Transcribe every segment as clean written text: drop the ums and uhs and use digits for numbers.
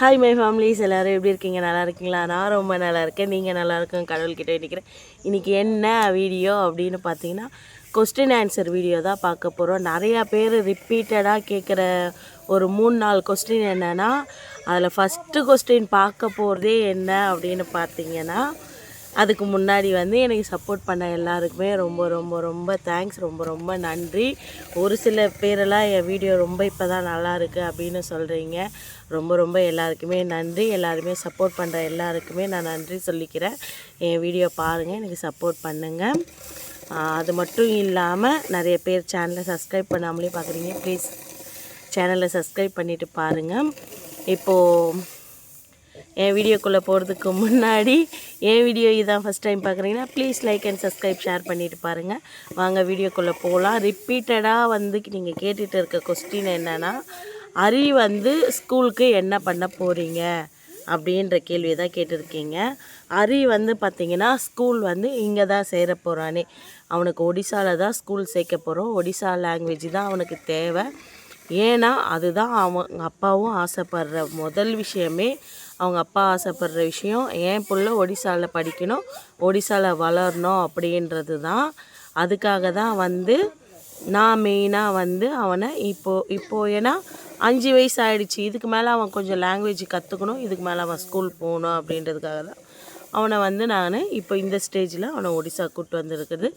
Hi my families, எல்லோரும் எப்படி இருக்கீங்க? நல்லா இருக்கீங்களா? நான் ரொம்ப நல்லா இருக்கேன். நீங்கள் நல்லா இருக்கேன் கடவுள்கிட்ட நினைக்கிறேன். இன்றைக்கி என்ன வீடியோ அப்படின்னு பார்த்தீங்கன்னா, கொஸ்டின் ஆன்சர் வீடியோ தான் பார்க்க போகிறோம். நிறையா பேர் ரிப்பீட்டடாக கேட்குற ஒரு 3-4 கொஸ்டின் என்னென்னா, அதில் ஃபஸ்ட்டு கொஸ்டின் பார்க்க போகிறதே என்ன அப்படின்னு பார்த்தீங்கன்னா, அதுக்கு முன்னாடி எனக்கு சப்போர்ட் பண்ண எல்லாருக்குமே ரொம்ப ரொம்ப ரொம்ப தேங்க்ஸ், ரொம்ப ரொம்ப நன்றி. ஒரு சில பேரெல்லாம் என் வீடியோ ரொம்ப இப்போ தான் நல்லா இருக்குது அப்படின்னு சொல்கிறீங்க. ரொம்ப ரொம்ப எல்லாருக்குமே நன்றி. எல்லாருமே சப்போர்ட் பண்ணுற எல்லாருக்குமே நான் நன்றி சொல்லிக்கிறேன். என் வீடியோ பாருங்கள், எனக்கு சப்போர்ட் பண்ணுங்கள். அது மட்டும் இல்லாமல் நிறைய பேர் சேனலை சப்ஸ்கிரைப் பண்ணாமலே பார்க்குறீங்க. ப்ளீஸ் சேனலை சப்ஸ்கிரைப் பண்ணிவிட்டு பாருங்கள். இப்போது என் வீடியோக்குள்ளே போகிறதுக்கு முன்னாடி என் வீடியோ இதான் ஃபஸ்ட் டைம் பார்க்குறீங்கன்னா please like and subscribe share பண்ணிவிட்டு பாருங்கள். வாங்க வீடியோக்குள்ளே போகலாம். ரிப்பீட்டடாக நீங்கள் கேட்டுகிட்டு இருக்க கொஸ்டின் என்னென்னா, அரி ஸ்கூலுக்கு என்ன பண்ண போகிறீங்க அப்படின்ற கேள்வியை தான் கேட்டிருக்கீங்க. அரி பார்த்திங்கன்னா ஸ்கூல் இங்கே தான் சேர போகிறானே. அவனுக்கு ஒடிசாவில் தான் ஸ்கூல் சேர்க்க போகிறோம். ஒடிசா லாங்குவேஜ் தான் அவனுக்கு தேவை. ஏன்னா அதுதான் அவங்க அப்பாவும் ஆசைப்படுற முதல் விஷயமே. அவங்க அப்பா ஆசைப்படுற விஷயம், என் புள்ள ஒடிசாவில் படிக்கணும், ஒடிசாவில் வளரணும் அப்படின்றது தான். அதுக்காக தான் நான் மெயினாக அவனை இப்போது ஏன்னா 5 வயசு ஆகிடுச்சு. இதுக்கு மேலே அவன் கொஞ்சம் லாங்குவேஜ் கற்றுக்கணும், இதுக்கு மேலே அவன் ஸ்கூல் போகணும் அப்படின்றதுக்காக தான் அவனை நான் இப்போ இந்த ஸ்டேஜில் அவனை ஒடிசா கூப்பிட்டு வந்துருக்குது.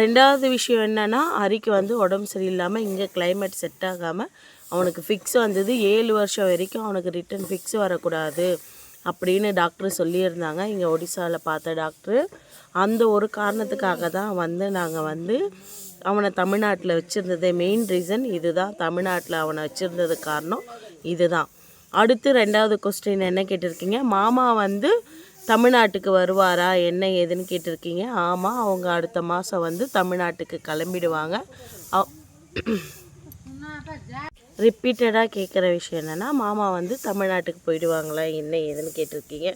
ரெண்டாவது விஷயம் என்னென்னா, அரிக்கு உடம்பு சரியில்லாமல் இங்கே கிளைமேட் செட் ஆகாமல் அவனுக்கு ஃபிக்ஸ் 7 வருஷம் வரைக்கும் அவனுக்கு ரிட்டன் ஃபிக்ஸ் வரக்கூடாது அப்படின்னு டாக்டர் சொல்லியிருந்தாங்க. இங்கே ஒடிசாவில் பார்த்த டாக்டரு. அந்த ஒரு காரணத்துக்காக தான் நாங்கள் அவனை தமிழ்நாட்டில் வச்சுருந்ததே. மெயின் ரீசன் இது தான். தமிழ்நாட்டில் அவனை வச்சுருந்தது காரணம் இது தான். அடுத்து ரெண்டாவது கொஸ்டின் என்ன கேட்டிருக்கீங்க, மாமா தமிழ்நாட்டுக்கு வருவாரா என்ன ஏதுன்னு கேட்டிருக்கீங்க. ஆமாம், அவங்க அடுத்த மாதம் தமிழ்நாட்டுக்கு கிளம்பிடுவாங்க. ரிப்பீட்டடாக கேட்குற விஷயம் என்னென்னா, மாமா தமிழ்நாட்டுக்கு போயிடுவாங்களா என்ன ஏதுன்னு கேட்டிருக்கீங்க.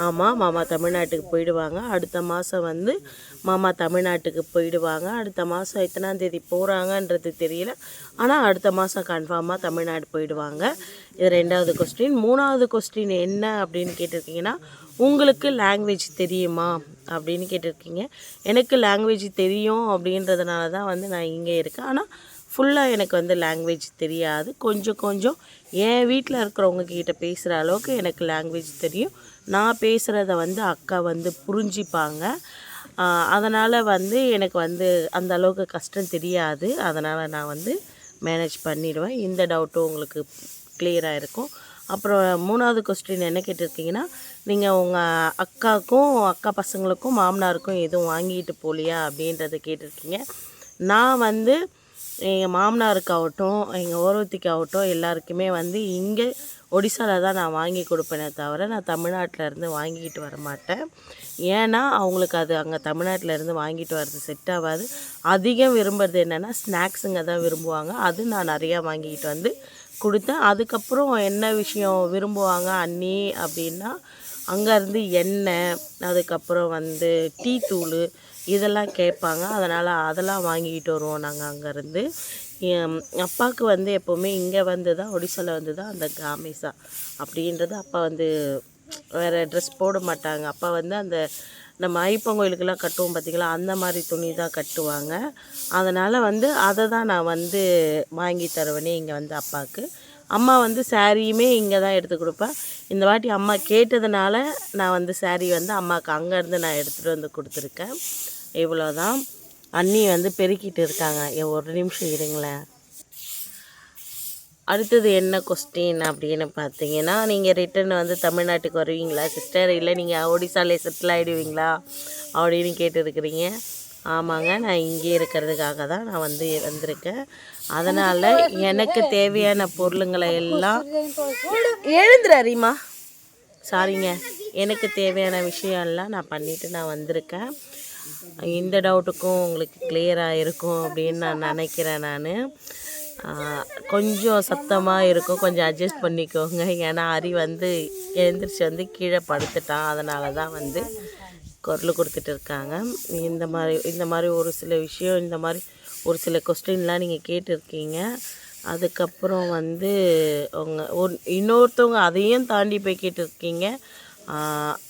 ஆமாம், மாமா தமிழ்நாட்டுக்கு போயிடுவாங்க. அடுத்த மாதம் மாமா தமிழ்நாட்டுக்கு போயிடுவாங்க. அடுத்த மாதம் எத்தனாம் தேதி போகிறாங்கன்றது தெரியல, ஆனால் அடுத்த மாதம் கன்ஃபார்மாக தமிழ்நாடு போயிடுவாங்க. இது ரெண்டாவது கொஸ்டின். மூணாவது கொஸ்டின் என்ன அப்படின்னு கேட்டிருக்கீங்கன்னா, உங்களுக்கு லாங்குவேஜ் தெரியுமா அப்படின்னு கேட்டிருக்கீங்க. எனக்கு லாங்குவேஜ் தெரியும் அப்படின்றதுனால தான் நான் இங்கே இருக்கேன். ஆனால் ஃபுல்லாக எனக்கு லாங்குவேஜ் தெரியாது. கொஞ்சம் கொஞ்சம் என் வீட்டில் இருக்கிறவங்க கிட்ட பேசுகிற அளவுக்கு எனக்கு லாங்குவேஜ் தெரியும். நான் பேசுகிறத அக்கா புரிஞ்சிப்பாங்க. அதனால் எனக்கு அந்த அளவுக்கு கஷ்டம் தெரியாது. அதனால் நான் மேனேஜ் பண்ணிடுவேன். இந்த டவுட்டும் உங்களுக்கு கிளியராக இருக்கும். அப்புறம் மூணாவது கொஸ்டின் என்ன கேட்டிருக்கீங்கன்னா, நீங்கள் உங்கள் அக்காவுக்கும் அக்கா பசங்களுக்கும் மாமனாருக்கும் எதுவும் வாங்கிட்டு போகலையா அப்படின்றத கேட்டிருக்கீங்க. நான் எங்கள் மாமனாருக்காகட்டும் எங்கள் ஓரவத்திக்காகட்டும் எல்லாருக்குமே இங்கே ஒடிசாவில் தான் நான் வாங்கி கொடுப்பேனே தவிர நான் தமிழ்நாட்டில் இருந்து வாங்கிக்கிட்டு வர மாட்டேன். ஏன்னா அவங்களுக்கு அது அங்கே தமிழ்நாட்டில் இருந்து வாங்கிட்டு வர்றது செட் ஆகாது. அதிகம் விரும்புகிறது என்னென்னா ஸ்நாக்ஸுங்க தான் விரும்புவாங்க. அது நான் நிறையா வாங்கிக்கிட்டு கொடுத்தேன். அதுக்கப்புறம் என்ன விஷயம் விரும்புவாங்க அண்ணி அப்படின்னா, அங்கேருந்து எண்ணெய், அதுக்கப்புறம் டீ தூள் இதெல்லாம் கேட்பாங்க. அதெல்லாம் வாங்கிக்கிட்டு வருவோம் நாங்கள் அங்கேருந்து. என் அப்பாவுக்கு எப்போவுமே இங்கே தான் ஒடிசாவில் தான் அந்த காமேசா அப்படின்றது. அப்பா வேறு ட்ரெஸ் போட மாட்டாங்க. அப்பா அந்த நம்ம ஐப்பங்கோயிலுக்கெல்லாம் கட்டுவோம் பார்த்திங்களா, அந்த மாதிரி துணி தான் கட்டுவாங்க. அதனால் அதை தான் நான் வாங்கி தருவேனே இங்கே அப்பாவுக்கு. அம்மா சாரியுமே இங்கே தான் எடுத்து கொடுப்பேன். இந்த வாட்டி அம்மா கேட்டதுனால நான் சாரி அம்மாவுக்கு அங்கேருந்து நான் எடுத்துகிட்டு கொடுத்துருக்கேன். இவ்வளோதான். அண்ணி பெருக்கிட்டு இருக்காங்க. ஒரு நிமிஷம் இருங்களேன். அடுத்தது என்ன கொஸ்டின் அப்படின்னு பார்த்தீங்கன்னா, நீங்கள் ரிட்டன் தமிழ்நாட்டுக்கு வருவீங்களா சிஸ்டர், இல்லை நீங்கள் ஒடிசாலே செட்டில் ஆகிடுவீங்களா அப்படின்னு கேட்டுருக்குறீங்க. ஆமாங்க, நான் இங்கே இருக்கிறதுக்காக தான் நான் வந்திருக்கேன். அதனால் எனக்கு தேவையான பொருளுங்களை எல்லாம் எழுந்துறாரிம்மா சாரிங்க, எனக்கு தேவையான விஷயம்லாம் நான் பண்ணிவிட்டு நான் வந்திருக்கேன். இந்த டவுட்டுக்கும் உங்களுக்கு கிளியராக இருக்கும் அப்படின்னு நான் நினைக்கிறேன். நான் கொஞ்சம் சத்தமாக இருக்கும், கொஞ்சம் அட்ஜஸ்ட் பண்ணிக்கோங்க. ஏன்னா அரி எழுந்திரிச்சு கீழே படுத்துட்டான். அதனால தான் குரல் கொடுத்துட்டு இருக்காங்க. இந்த மாதிரி ஒரு சில விஷயம், இந்த மாதிரி ஒரு சில கொஸ்டின்லாம் நீங்கள் கேட்டிருக்கீங்க. அதுக்கப்புறம் வந்து இன்னொருத்தவங்க அதையும் தாண்டி போய் கேட்டிருக்கீங்க.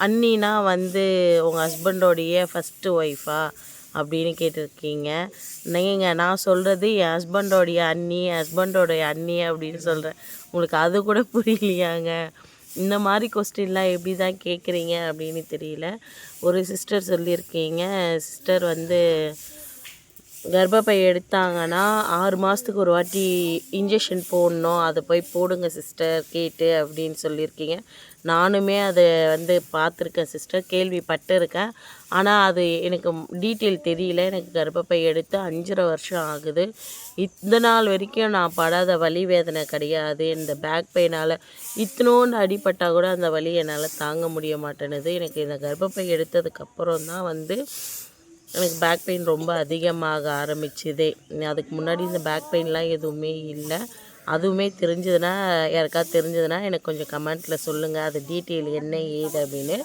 அண்ணினா வந்து உங்கள் ஹஸ்பண்டோடைய ஃபஸ்ட்டு ஒய்ஃபா அப்படின்னு கேட்டிருக்கீங்க. நான் சொல்கிறது என் ஹஸ்பண்டோடைய அண்ணி, ஹஸ்பண்டோடைய அண்ணி அப்படின்னு சொல்கிறேன். உங்களுக்கு அது கூட புரியலையாங்க? இந்த மாதிரி கொஸ்டின்லாம் எப்படி தான் கேட்குறீங்க அப்படின்னு தெரியல. ஒரு சிஸ்டர் சொல்லியிருக்கீங்க, சிஸ்டர் வந்து கர்ப்பப்பை எடுத்தாங்கன்னா 6 மாதத்துக்கு ஒரு வாட்டி இன்ஜெக்ஷன் போடணும், அதை போய் போடுங்க சிஸ்டர் கேட்டு அப்படின்னு சொல்லியிருக்கீங்க. நானுமே அதை வந்து பார்த்துருக்கேன் சிஸ்டர், கேள்விப்பட்டிருக்கேன். ஆனால் அது எனக்கு டீட்டெயில் தெரியல. எனக்கு கர்ப்பப்பை எடுத்து 5.5 வருஷம் ஆகுது. இந்த நாள் வரைக்கும் நான் படாத வலி வேதனை கிடையாது. இந்த பேக் பெயினால் இத்தனோண்டு அடிபட்டால் கூட அந்த வலி என்னால் தாங்க முடிய மாட்டேனுது. எனக்கு இந்த கர்ப்பப்பை எடுத்ததுக்கப்புறம் தான் வந்து எனக்கு பேக் பெயின் ரொம்ப அதிகமாக ஆரம்பிச்சுதே. அதுக்கு முன்னாடி இந்த பேக் பெயின்லாம் எதுவுமே இல்லை. அதுவுமே தெரிஞ்சதுன்னா, யாருக்காவது தெரிஞ்சதுன்னா எனக்கு கொஞ்சம் கமெண்ட்டில் சொல்லுங்கள், அது டீட்டெயில் என்ன ஏது அப்படின்னு.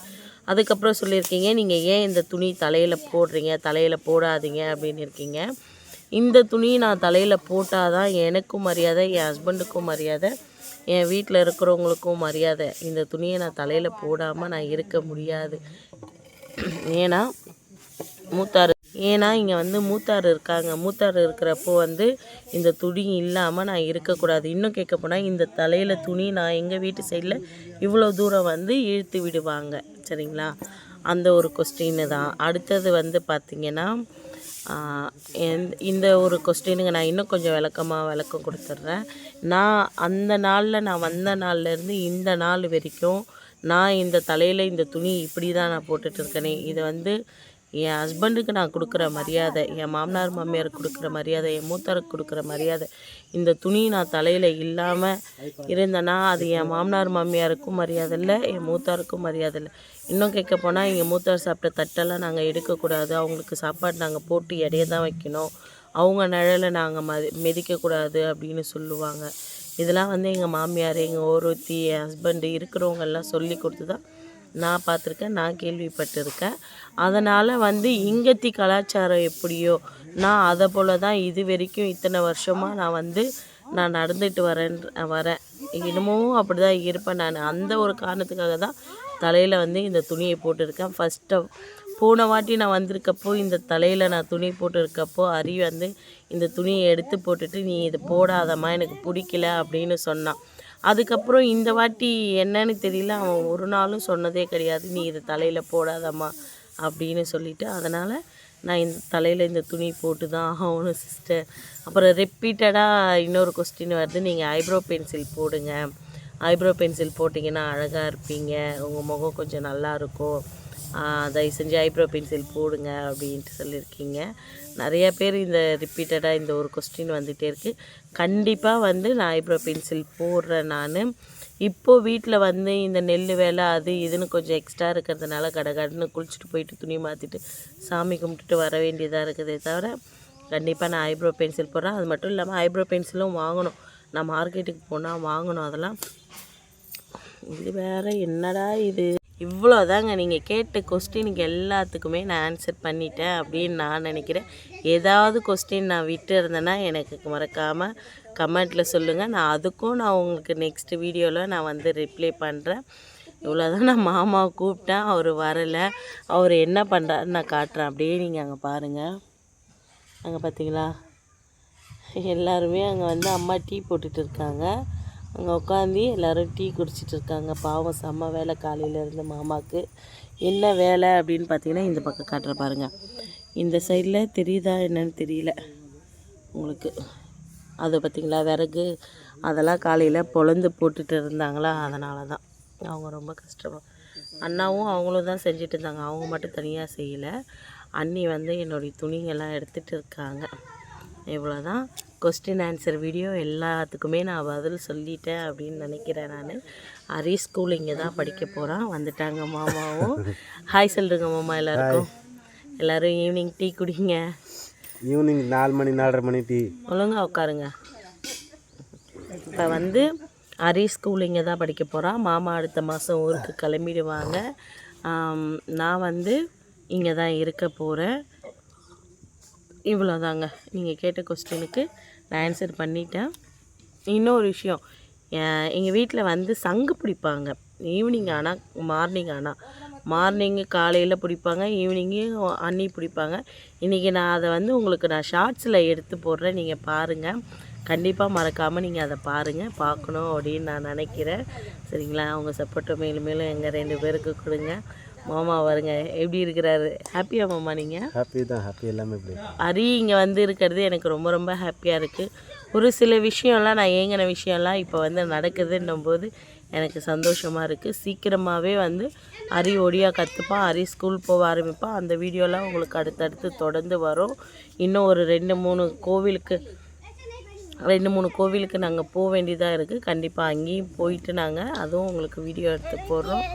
அதுக்கப்புறம் சொல்லியிருக்கீங்க, நீங்கள் ஏன் இந்த துணி தலையில் போடுறீங்க, தலையில் போடாதீங்க அப்படின்னு இருக்கீங்க. இந்த துணி நான் தலையில் போட்டால் தான் எனக்கும் மரியாதை, என் ஹஸ்பண்டுக்கும் மரியாதை, என் வீட்டில் இருக்கிறவங்களுக்கும் மரியாதை. இந்த துணியை நான் தலையில் போடாமல் நான் இருக்க முடியாது. ஏன்னா இங்கே வந்து மூத்தார் இருக்காங்க. மூத்தார் இருக்கிறப்போ வந்து இந்த துணி இல்லாமல் நான் இருக்கக்கூடாது. இன்னும் கேட்க போனால் இந்த தலையில் துணி நான் எங்கள் வீட்டு சைடில் இவ்வளோ தூரம் வந்து இழுத்து விடுவாங்க. சரிங்களா? அந்த ஒரு கொஸ்டின்னு தான். அடுத்தது வந்து பார்த்திங்கன்னா, இந்த ஒரு கொஸ்டினுங்க நான் இன்னும் கொஞ்சம் விளக்கம் கொடுத்துட்றேன். நான் அந்த நாளில் நான் வந்த நாள்லேருந்து இந்த நாள் வரைக்கும் நான் இந்த தலையில் இந்த துணி இப்படி தான் நான் போட்டுட்ருக்கேனே. இதை வந்து என் ஹஸ்பண்டுக்கு நான் கொடுக்குற மரியாதை, என் மாமனார் மாமியாருக்கு கொடுக்குற மரியாதை, என் மூத்தாருக்கு கொடுக்குற மரியாதை. இந்த துணி நான் தலையில் இல்லாமல் இருந்தேன்னா அது என் மாமனார் மாமியாருக்கும் மரியாதை இல்லை, என் மூத்தாருக்கும் மரியாதை இல்லை. இன்னும் கேட்க போனால் எங்கள் மூத்தார் சாப்பிட்ட தட்டெல்லாம் நாங்கள் எடுக்கக்கூடாது. அவங்களுக்கு சாப்பாடு நாங்கள் போட்டு இடையே தான் வைக்கணும். அவங்க நிழலை நாங்கள் மிதிக்கக்கூடாது அப்படின்னு சொல்லுவாங்க. இதெல்லாம் வந்து எங்கள் மாமியார், எங்கள் ஒருத்தி, என் ஹஸ்பண்டு இருக்கிறவங்கெல்லாம் சொல்லி கொடுத்து தான் நான் பார்த்துருக்கேன், நான் கேள்விப்பட்டிருக்கேன். அதனால் வந்து இங்கத்தி கலாச்சாரம் எப்படியோ நான் அதை போல் தான் இது வரைக்கும் இத்தனை வருஷமாக நான் நடந்துட்டு வரேன். இன்னமும் அப்படி தான் இருப்பேன் நான். அந்த ஒரு காரணத்துக்காக தான் தலையில் வந்து இந்த துணியை போட்டிருக்கேன். போன வாட்டி நான் வந்திருக்கப்போ இந்த தலையில் நான் துணி போட்டிருக்கப்போ அரி வந்து இந்த துணியை எடுத்து போட்டுட்டு, நீ இது போடாதம்மா, எனக்கு பிடிக்கல அப்படின்னு சொன்னான். அதுக்கப்புறம் இந்த வாட்டி என்னன்னு தெரியல, அவன் ஒரு நாளும் சொன்னதே கிடையாது, நீ இது தலையில் போடாதம்மா அப்படின்னு சொல்லிவிட்டு. அதனால் நான் இந்த தலையில் இந்த துணி போட்டு தான் ஆகணும் சிஸ்டர். அப்புறம் ரிப்பீட்டடாக இன்னொரு கொஸ்டின் வருது, நீங்கள் ஐப்ரோ பென்சில் போடுங்க, ஐப்ரோ பென்சில் போட்டிங்கன்னா அழகாக இருப்பீங்க, உங்கள் முகம் கொஞ்சம் நல்லாயிருக்கும், தயவு செஞ்சு ஐப்ரோ பென்சில் போடுங்க அப்படின்ட்டு சொல்லியிருக்கீங்க. நிறையா பேர் இந்த ரிப்பீட்டடாக இந்த ஒரு கொஸ்டின் வந்துகிட்டே இருக்குது. கண்டிப்பாக வந்து நான் ஐப்ரோ பென்சில் போடுறேன். நான் இப்போது வீட்டில் வந்து இந்த நெல் வேலை அது இதுன்னு கொஞ்சம் எக்ஸ்ட்ரா இருக்கிறதுனால கடன்னு குளிச்சுட்டு போயிட்டு துணி மாற்றிட்டு சாமி கும்பிட்டுட்டு வர வேண்டியதாக இருக்குதே தவிர கண்டிப்பாக நான் ஐப்ரோ பென்சில் போடுறேன். அது மட்டும் இல்லாமல் ஐப்ரோ பென்சிலும் வாங்கணும், நான் மார்க்கெட்டுக்கு போனால் வாங்கணும். அதெல்லாம் இது வேறு என்னடா இது, இவ்வளோதாங்க. நீங்கள் கேட்ட கொஸ்டினுக்கு எல்லாத்துக்குமே நான் ஆன்சர் பண்ணிட்டேன் அப்படின்னு நான் நினைக்கிறேன். ஏதாவது கொஸ்டின் நான் விட்டு இருந்தேன்னா எனக்கு மறக்காமல் கமெண்ட்டில் சொல்லுங்கள். நான் உங்களுக்கு நெக்ஸ்ட் வீடியோவில் நான் வந்து ரிப்ளை பண்ணுறேன். இவ்வளோதான். நான் மாமாவை கூப்பிட்டேன், அவர் வரலை. அவர் என்ன பண்ணுறாருன்னு நான் காட்டுறேன். அப்படியே நீங்கள் அங்கே பாருங்கள், அங்கே பார்த்தீங்களா, எல்லாருமே அங்கே வந்து அம்மா டீ போட்டுட்டு இருக்காங்க. அங்கே உட்காந்து எல்லோரும் டீ குடிச்சிட்டு இருக்காங்க. பாவம் செம்ம வேலை காலையிலேருந்து மாமாவுக்கு. என்ன வேலை அப்படின்னு பார்த்தீங்கன்னா, இந்த பக்கம் காட்டுற பாருங்கள், இந்த சைடில் தெரியுதா என்னன்னு தெரியல உங்களுக்கு, அதை பார்த்திங்களா, விறகு அதெல்லாம் காலையில் பொழந்து போட்டுட்டு இருந்தாங்களா, அதனால தான் அவங்க ரொம்ப கஷ்டமாக. அண்ணாவும் அவங்களும் தான் செஞ்சுட்டு இருந்தாங்க, அவங்க மட்டும் தனியாக செய்யலை. அண்ணி வந்து என்னுடைய துணிங்கெல்லாம் எடுத்துகிட்டு இருக்காங்க. இவ்வளோ தான் கொஸ்டின் ஆன்சர் வீடியோ. எல்லாத்துக்குமே நான் பதில் சொல்லிட்டேன் அப்படின்னு நினைக்கிறேன். நான் ஹரி ஸ்கூல் இங்கே தான் படிக்க போகிறான். வந்துட்டாங்க மாமாவும். ஹாய் சொல்லுங்க மாமா எல்லாருக்கும். எல்லோரும் ஈவினிங் டீ குடிங்க. ஈவினிங் 4 மணி 4:30 மணி டீ. ஒழுங்கா உட்காருங்க. இப்போ வந்து ஹரி ஸ்கூல் இங்கே தான் படிக்க போகிறான். மாமா அடுத்த மாதம் ஊருக்கு கிளம்பிடுவாங்க. நான் வந்து இங்கே தான் இருக்க போகிறேன். இவ்வளோதாங்க. நீங்கள் கேட்ட கொஸ்டினுக்கு நான் ஆன்சர் பண்ணிட்டேன். இன்னொரு விஷயம், எங்கள் வீட்டில் வந்து சங்கு பிடிப்பாங்க. ஈவினிங் ஆனால் மார்னிங்கு காலையில் பிடிப்பாங்க, ஈவினிங்கு அண்ணி பிடிப்பாங்க. இன்றைக்கி நான் அதை வந்து உங்களுக்கு நான் ஷார்ட்ஸில் எடுத்து போடுறேன், நீங்கள் பாருங்கள். கண்டிப்பாக மறக்காமல் நீங்கள் அதை பார்க்கணும் அப்படின்னு நான் நினைக்கிறேன். சரிங்களா? அவங்க சப்போர்ட்டை மேலும் மேலும் எங்கள் 2 பேருக்கு கொடுங்க. மாமா வருங்க, எப்படி இருக்கிறாரு? ஹாப்பியா மாமா நீங்கள்? ஹாப்பி தான், ஹாப்பி எல்லாமே இப்படி. ஹரி இங்கே வந்து இருக்கிறது எனக்கு ரொம்ப ரொம்ப ஹாப்பியாக இருக்குது. ஒரு சில விஷயம்லாம் நான் ஏங்கின விஷயம்லாம் இப்போ வந்து நடக்குதுன்னும் போது எனக்கு சந்தோஷமாக இருக்குது. சீக்கிரமாகவே வந்து ஹரி ஒடியா கற்றுப்பான், ஹரி ஸ்கூல் போக ஆரம்பிப்பான். அந்த வீடியோலாம் உங்களுக்கு அடுத்தடுத்து தொடர்ந்து வரும். இன்னும் ஒரு 2-3 கோவிலுக்கு நாங்கள் போக வேண்டியதாக இருக்குது. கண்டிப்பாக அங்கேயும் போயிட்டு நாங்கள் அதுவும் உங்களுக்கு வீடியோ எடுத்து போடுறோம்.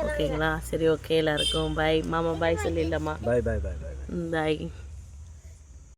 ஓகேங்களா? சரி, ஓகே எல்லாருக்கும் பாய். மாமா பாய் சொல்லிடலாமா? பாய் பாய் பாய் பாய். பாய்.